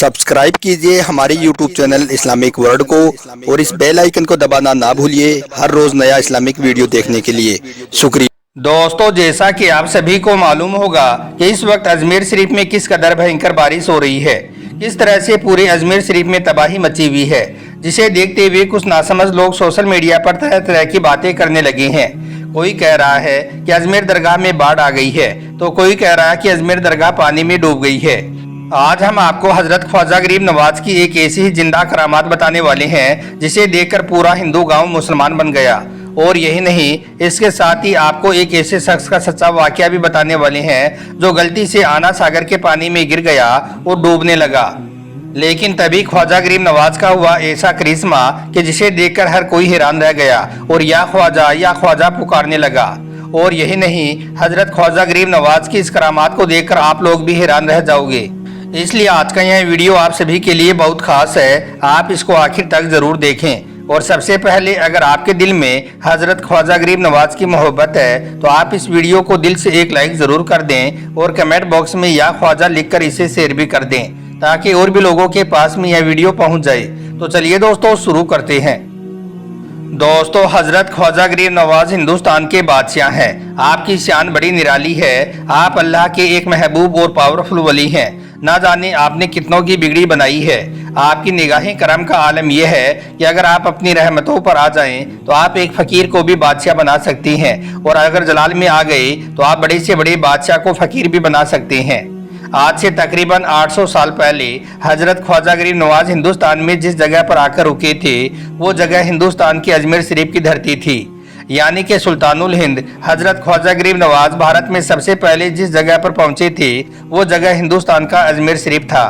Subscribe कीजिए हमारे YouTube channel Islamic world को और इस बेल आइकन को दबाना ना भूलिए हर रोज नया इस्लामिक वीडियो देखने के लिए। शुक्रिया। दोस्तों, जैसा कि आप सभी को मालूम होगा कि इस वक्त अजमेर शरीफ में किस कदर भयंकर बारिश हो रही है, किस तरह से पूरे अजमेर शरीफ में तबाही मची हुई है, जिसे देखते हुए कुछ नासमझ लोग सोशल मीडिया पर तरह तरह की बातें करने लगे हैं। कोई कह रहा है कि अजमेर दरगाह में बाढ़ आ गई है, तो कोई कह रहा है कि अजमेर दरगाह पानी में डूब गई है। आज हम आपको हजरत ख्वाजा गरीब नवाज की एक ऐसी ही जिंदा करामात बताने वाले हैं जिसे देखकर पूरा हिंदू गांव मुसलमान बन गया। और यही नहीं, इसके साथ ही आपको एक ऐसे शख्स का सच्चा वाकया भी बताने वाले हैं जो गलती से आना सागर के पानी में गिर गया और डूबने लगा। लेकिन तभी ख्वाजा गरीब नवाज का हुआ ऐसा करिश्मा कि जिसे देखकर हर कोई हैरान रह गया और या ख्वाजा पुकारने लगा। और यही नहीं, हजरत ख्वाजा गरीब नवाज की इस करामात को देखकर आप लोग भी हैरान रह जाओगे। इसलिए आज का यह वीडियो आप सभी के लिए बहुत खास है, आप इसको आखिर तक जरूर देखें। और सबसे पहले, अगर आपके दिल में हजरत ख्वाजा गरीब नवाज की मोहब्बत है तो आप इस वीडियो को दिल से एक लाइक जरूर कर दें और कमेंट बॉक्स में या ख्वाजा लिखकर इसे शेयर भी कर दें ताकि और भी लोगों के पास में यह वीडियो पहुंच जाए। तो चलिए दोस्तों, शुरू करते हैं। दोस्तों, हजरत ख्वाजा गरीब नवाज हिंदुस्तान के बादशाह हैं। आपकी शान बड़ी निराली है। आप अल्लाह के एक महबूब और पावरफुल वली हैं। ना जाने आपने कितनों की बिगड़ी बनाई है। आपकी निगाहें करम का आलम यह है कि अगर आप अपनी रहमतों पर आ जाएं तो आप एक फकीर को भी बादशाह बना सकती हैं, और अगर जलाल में आ गए तो आप बड़े से बड़े बादशाह को फकीर भी बना सकते हैं। आज से तकरीबन 800 साल पहले हजरत ख्वाजा गरीब नवाज हिंदुस्तान में जिस जगह पर आकर रुके थे वो जगह हिंदुस्तान की अजमेर शरीफ की धरती थी, यानी कि सुल्तानुल हिंद। हजरत ख्वाजा गरीब नवाज भारत में सबसे पहले जिस जगह पर पहुंचे थे वो जगह हिंदुस्तान का अजमेर शरीफ था।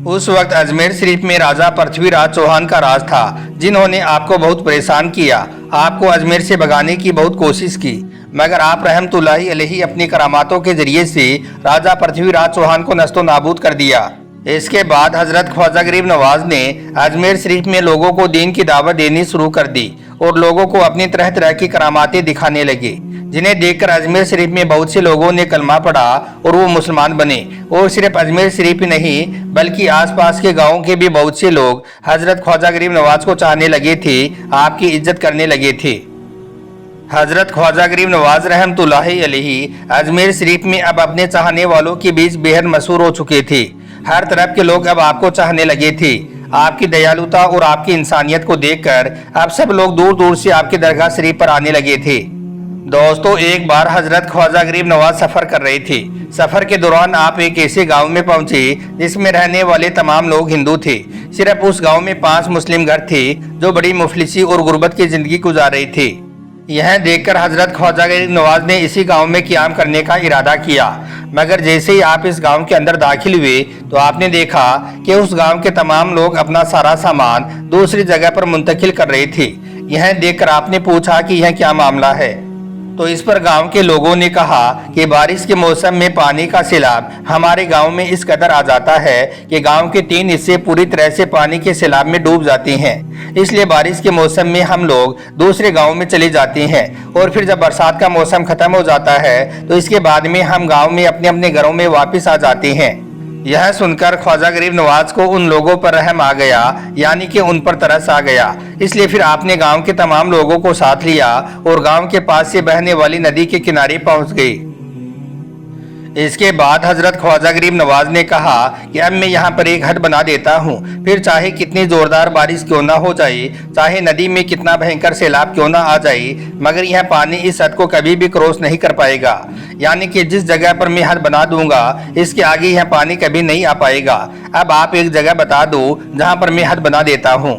उस वक्त अजमेर शरीफ में राजा पृथ्वीराज चौहान का राज था, जिन्होंने आपको बहुत परेशान किया, आपको अजमेर से भगाने की बहुत कोशिश की, मगर आप रहमतुल्लाहि अलैहि अपनी करामातों के जरिए से राजा पृथ्वीराज चौहान को नस्तो नाबूद कर दिया। इसके बाद हजरत ख्वाजा गरीब नवाज ने अजमेर शरीफ में लोगों को दीन की दावत देनी शुरू कर दी और लोगों को अपनी तरह तरह की करामातें दिखाने लगे, जिन्हें देखकर अजमेर शरीफ में बहुत से लोगों ने कलमा पढ़ा और वो मुसलमान बने। और सिर्फ अजमेर शरीफ ही नहीं बल्कि आसपास के गांवों के भी बहुत से लोग हजरत ख्वाजा गरीब नवाज को चाहने लगे थे, आपकी इज्जत करने लगे थे। हजरत ख्वाजा गरीब नवाज रहमतुल्लाहि अलैहि अजमेर शरीफ में अब अपने चाहने वालों के बीच बेहद मशहूर हो चुके थे। हर तरफ के लोग अब आपको चाहने लगे थे। आपकी दयालुता और आपकी इंसानियत को देखकर अब सब लोग दूर दूर से आपके दरगाह शरीफ पर आने लगे थे। दोस्तों, एक बार हजरत ख्वाजा गरीब नवाज सफर कर रहे थे। सफर के दौरान आप एक ऐसे गांव में पहुंचे जिसमें रहने वाले तमाम लोग हिंदू थे। सिर्फ उस गांव में 5 मुस्लिम घर थे जो बड़ी मुफलिसी और गुर्बत की जिंदगी गुजार रहे थे। यह देखकर हजरत ख्वाजा गरीब नवाज ने इसी गांव में क़याम करने का इरादा किया, मगर जैसे ही आप इस गांव के अंदर दाखिल हुए तो आपने देखा कि उस गांव के तमाम लोग अपना सारा सामान दूसरी जगह पर मुंतकिल कर रहे थे। यह देखकर आपने पूछा कि यह क्या मामला है, तो इस पर गांव के लोगों ने कहा कि बारिश के मौसम में पानी का सैलाब हमारे गांव में इस कदर आ जाता है कि गांव के 3 हिस्से पूरी तरह से पानी के सैलाब में डूब जाते हैं। इसलिए बारिश के मौसम में हम लोग दूसरे गांव में चले जाते हैं, और फिर जब बरसात का मौसम खत्म हो जाता है तो इसके बाद में हम गाँव में अपने अपने घरों में वापस आ जाते हैं। यह सुनकर ख्वाजा गरीब नवाज को उन लोगों पर रहम आ गया, यानी कि उन पर तरस आ गया। इसलिए फिर आपने गांव के तमाम लोगों को साथ लिया और गांव के पास से बहने वाली नदी के किनारे पहुंच गए। इसके बाद हजरत ख्वाजा गरीब नवाज ने कहा कि अब मैं यहाँ पर एक हद बना देता हूँ, फिर चाहे कितनी जोरदार बारिश क्यों ना हो जाए, चाहे नदी में कितना भयंकर सैलाब क्यों ना आ जाए, मगर यह पानी इस हद को कभी भी क्रॉस नहीं कर पाएगा। यानी कि जिस जगह पर मैं हद बना दूंगा इसके आगे यह पानी कभी नहीं आ पाएगा। अब आप एक जगह बता दो जहाँ पर मैं हद बना देता हूँ।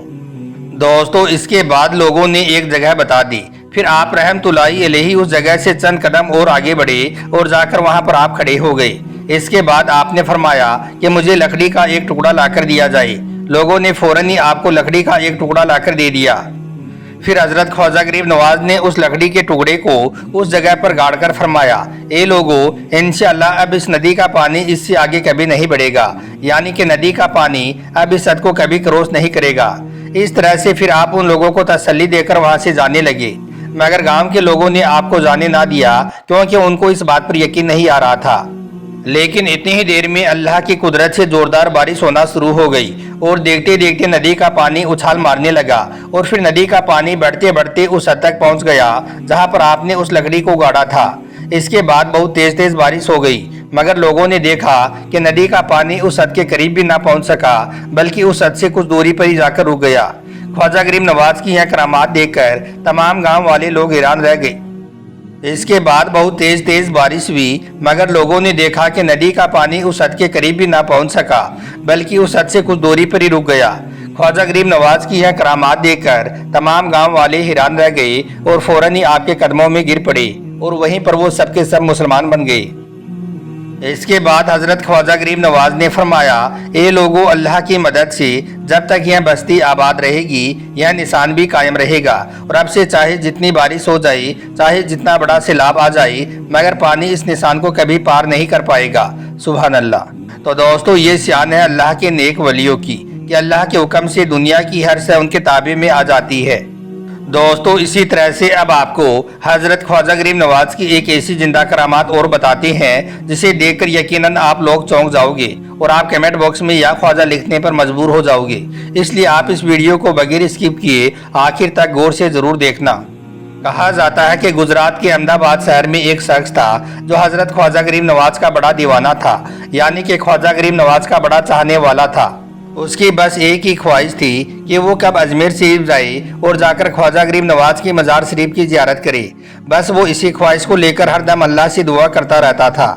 दोस्तों, इसके बाद लोगों ने एक जगह बता दी। फिर आप रहमतुल्लाहि अलैहि उस जगह से चंद कदम और आगे बढ़े और जाकर वहां पर आप खड़े हो गए। इसके बाद आपने फरमाया कि मुझे लकड़ी का एक टुकड़ा लाकर दिया जाए। लोगों ने फौरन ही आपको लकड़ी का एक टुकड़ा लाकर दे दिया। फिर हजरत ख्वाजा गरीब नवाज ने उस लकड़ी के टुकड़े को उस जगह पर गाड़कर फरमाया, ए लोगों, इंशाअल्लाह अब इस नदी का पानी इससे आगे कभी नहीं बढ़ेगा, यानी कि नदी का पानी अब इस हद को कभी क्रॉस नहीं करेगा। इस तरह से फिर आप उन लोगों को तसल्ली देकर वहां से जाने लगे, मगर गांव के लोगों ने आपको जाने ना दिया क्योंकि उनको इस बात पर यकीन नहीं आ रहा था। लेकिन इतनी ही देर में अल्लाह की कुदरत से जोरदार बारिश होना शुरू हो गई और देखते देखते नदी का पानी उछाल मारने लगा और फिर नदी का पानी बढ़ते बढ़ते उस हद तक पहुंच गया जहां पर आपने उस लकड़ी को गाड़ा था। इसके बाद बहुत तेज तेज बारिश हो गई, मगर लोगों ने देखा कि नदी का पानी उस हद के करीब भी ना पहुंच सका, बल्कि उस हद से कुछ दूरी पर ही जाकर रुक गया। ख्वाजा गरीब नवाज की यह करामात देखकर तमाम गांव वाले लोग हैरान रह गए। इसके बाद बहुत तेज तेज बारिश हुई, मगर लोगों ने देखा कि नदी का पानी उस हद के करीब भी ना पहुंच सका, बल्कि उस हद से कुछ दूरी पर ही रुक गया। ख्वाजा गरीब नवाज की यह करामात देखकर तमाम गांव वाले हैरान रह गए और फौरन ही आपके कदमों में गिर पड़े और वहीं पर वो सबके सब मुसलमान बन गए। इसके बाद हजरत ख्वाजा गरीब नवाज ने फरमाया, ए लोगों, अल्लाह की मदद से जब तक यह बस्ती आबाद रहेगी यह निशान भी कायम रहेगा और अब से चाहे जितनी बारिश हो जाए, चाहे जितना बड़ा सैलाब आ जाए, मगर पानी इस निशान को कभी पार नहीं कर पाएगा। सुभान अल्लाह। तो दोस्तों, ये शान है अल्लाह के नेक वलियों की कि अल्लाह के हुक्म से दुनिया की हर शय उनके ताबे में आ जाती है। दोस्तों, इसी तरह से अब आपको हजरत ख्वाजा गरीब नवाज की एक ऐसी जिंदा करामात और बताते हैं जिसे देखकर यकीनन आप लोग चौंक जाओगे और आप कमेंट बॉक्स में या ख्वाजा लिखने पर मजबूर हो जाओगे। इसलिए आप इस वीडियो को बगैर स्किप किए आखिर तक गौर से जरूर देखना। कहा जाता है कि गुजरात के अहमदाबाद शहर में एक शख्स था जो हजरत ख्वाजा गरीब नवाज का बड़ा दीवाना था, यानी कि ख्वाजा गरीब नवाज का बड़ा चाहने वाला था। उसकी बस एक ही ख्वाहिश थी कि वो कब अजमेर शरीफ जाए और जाकर ख्वाजा गरीब नवाज की मज़ार शरीफ की ज़ियारत करे। बस वो इसी ख्वाहिश को लेकर हरदम अल्लाह से दुआ करता रहता था।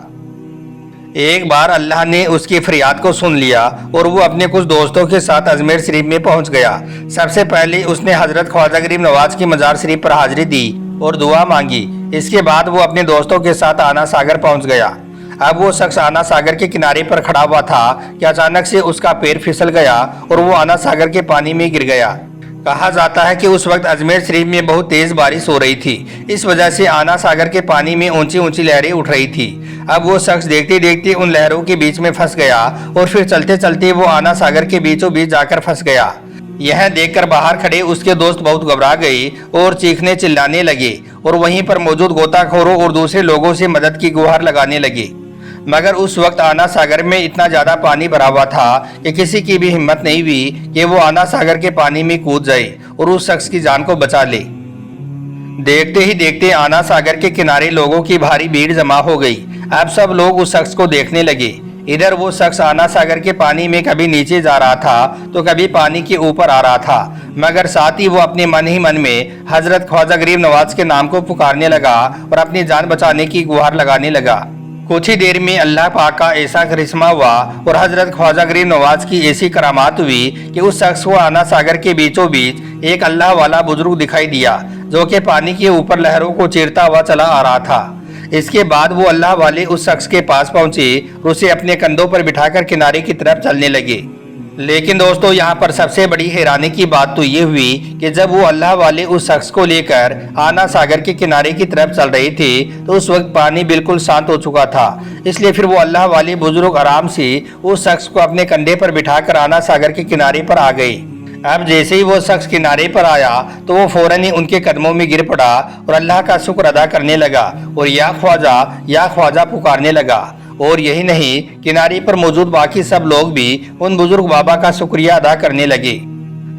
एक बार अल्लाह ने उसकी फरियाद को सुन लिया और वो अपने कुछ दोस्तों के साथ अजमेर शरीफ में पहुंच गया। सबसे पहले उसने हजरत ख्वाजा गरीब नवाज की मज़ार शरीफ पर हाजिरी दी और दुआ मांगी। इसके बाद वो अपने दोस्तों के साथ आना सागर पहुँच गया। अब वो शख्स आना सागर के किनारे पर खड़ा हुआ था कि अचानक से उसका पैर फिसल गया और वो आना सागर के पानी में गिर गया। कहा जाता है कि उस वक्त अजमेर शरीफ में बहुत तेज बारिश हो रही थी। इस वजह से आना सागर के पानी में ऊंची ऊंची लहरें उठ रही थी। अब वो शख्स देखते देखते उन लहरों के बीच में फंस गया और फिर चलते चलते वो आना सागर के बीचों बीच जाकर फंस गया। यह देखकर बाहर खड़े उसके दोस्त बहुत घबरा गए और चीखने चिल्लाने लगे और वहीं पर मौजूद गोताखोरों और दूसरे लोगों से मदद की गुहार लगाने लगे। मगर उस वक्त आना सागर में इतना ज्यादा पानी भरा हुआ था कि किसी की भी हिम्मत नहीं हुई कि वो आना सागर के पानी में कूद जाए और उस शख्स की जान को बचा ले। देखते ही देखते आना सागर के किनारे लोगों की भारी भीड़ जमा हो गई। अब सब लोग उस शख्स को देखने लगे। इधर वो शख्स आना सागर के पानी में कभी नीचे जा रहा था तो कभी पानी के ऊपर आ रहा था, मगर साथ ही वो अपने मन ही मन में हजरत ख्वाजा गरीब नवाज के नाम को पुकारने लगा और अपनी जान बचाने की गुहार लगाने लगा। कुछ ही देर में अल्लाह पाक का ऐसा करिश्मा हुआ और हजरत ख्वाजा गरीब नवाज की ऐसी करामात हुई कि उस शख्स को आना सागर के बीचों बीच एक अल्लाह वाला बुजुर्ग दिखाई दिया जो कि पानी के ऊपर लहरों को चीरता हुआ चला आ रहा था। इसके बाद वो अल्लाह वाले उस शख्स के पास पहुंचे और उसे अपने कंधों पर बिठाकर किनारे की तरफ चलने लगे। लेकिन दोस्तों, यहाँ पर सबसे बड़ी हैरानी की बात तो ये हुई कि जब वो अल्लाह वाले उस शख्स को लेकर आना सागर के किनारे की तरफ चल रहे थे तो उस वक्त पानी बिल्कुल शांत हो चुका था। इसलिए फिर वो अल्लाह वाले बुजुर्ग आराम से उस शख्स को अपने कंधे पर बिठाकर आना सागर के किनारे पर आ गए। अब जैसे ही वो शख्स किनारे पर आया तो वो फौरन ही उनके कदमों में गिर पड़ा और अल्लाह का शुक्र अदा करने लगा और या ख्वाजा पुकारने लगा। और यही नहीं, किनारे पर मौजूद बाकी सब लोग भी उन बुजुर्ग बाबा का शुक्रिया अदा करने लगे।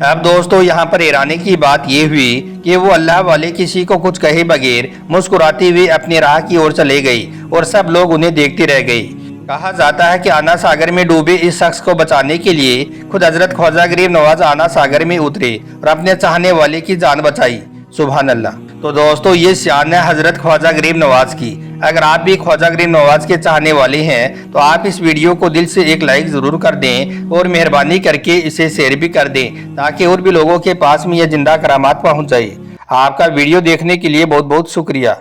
अब दोस्तों, यहाँ पर हैरानी की बात ये हुई कि वो अल्लाह वाले किसी को कुछ कहे बगैर मुस्कुराती हुई अपनी राह की ओर चले गई और सब लोग उन्हें देखते रह गए। कहा जाता है कि आना सागर में डूबे इस शख्स को बचाने के लिए खुद हजरत ख्वाजा गरीब नवाज आना सागर में उतरे और अपने चाहने वाले की जान बचाई। सुभान अल्लाह। तो दोस्तों, ये शान है हजरत ख्वाजा गरीब नवाज की। अगर आप भी ख्वाजा गरीब नवाज के चाहने वाले हैं तो आप इस वीडियो को दिल से एक लाइक जरूर कर दें और मेहरबानी करके इसे शेयर भी कर दें ताकि और भी लोगों के पास में यह जिंदा करामात पहुंच जाए। आपका वीडियो देखने के लिए बहुत बहुत शुक्रिया।